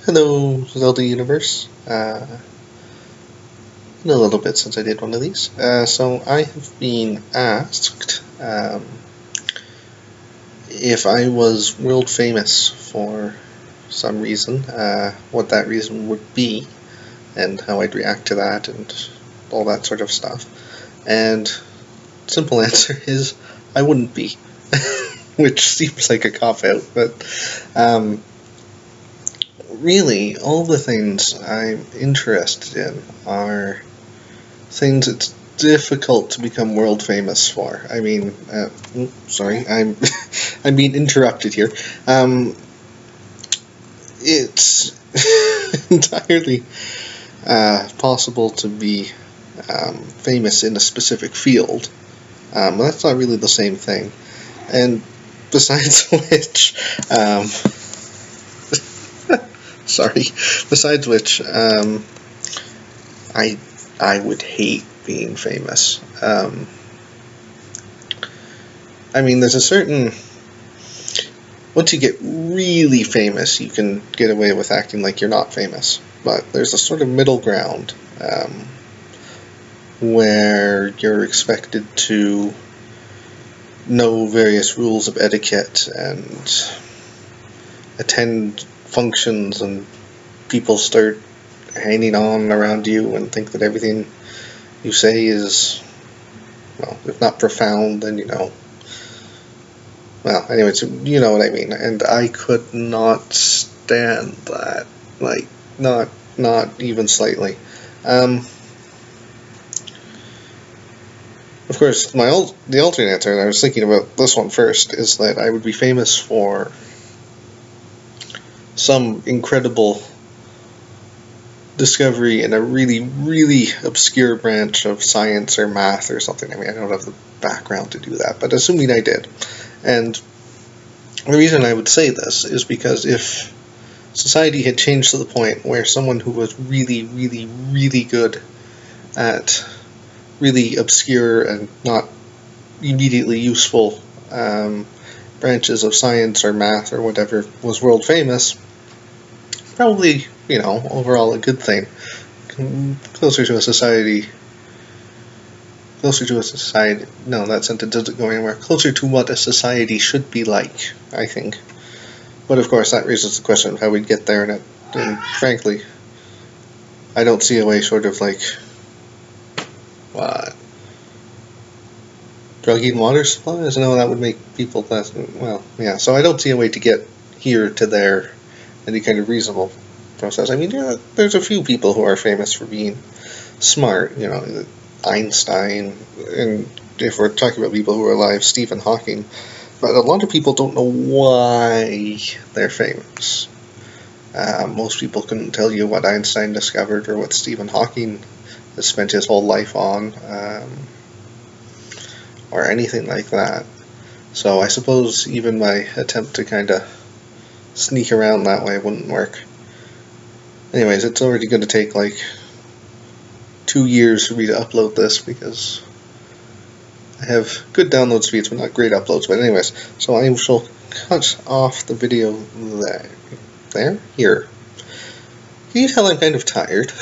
Hello, Zelda Universe. Been a little bit since I did one of these. So I have been asked if I was world famous for some reason, what that reason would be, and how I'd react to that, and all that sort of stuff. And simple answer is I wouldn't be, which seems like a cop out, but really, all the things I'm interested in are things it's difficult to become world famous for. I mean, sorry, I'm being interrupted here. It's entirely possible to be famous in a specific field. But that's not really the same thing. And besides which, sorry, besides which, I would hate being famous. I mean, there's a certain. Once you get really famous, you can get away with acting like you're not famous. But there's a sort of middle ground where you're expected to know various rules of etiquette and attend functions, and people start hanging on around you and think that everything you say is, well, if not profound, then well, anyways, you know what I mean. And I could not stand that, like, not even slightly. Of course, the alternate answer, and I was thinking about this one first, is that I would be famous for some incredible discovery in a really, really obscure branch of science or math or something. I mean, I don't have the background to do that, but assuming I did. And the reason I would say this is because if society had changed to the point where someone who was really, really, really good at really obscure and not immediately useful branches of science or math or whatever was world famous, probably, overall a good thing. Closer to a society. No, that sentence doesn't go anywhere. Closer to what a society should be like, I think. But of course, that raises the question of how we'd get there, and frankly, I don't see a way sort of like, what? Drugging water supplies? No, that would make people less, well, yeah. So I don't see a way to get here to there any kind of reasonable process. I mean, yeah, there's a few people who are famous for being smart, Einstein, and if we're talking about people who are alive, Stephen Hawking. But a lot of people don't know why they're famous. Most people couldn't tell you what Einstein discovered or what Stephen Hawking has spent his whole life on, or anything like that. So I suppose even my attempt to kind of sneak around that way wouldn't work. Anyways, it's already going to take like 2 years for me to upload this because I have good download speeds but not great uploads. But anyways, so I shall cut off the video here. Can you tell I'm kind of tired?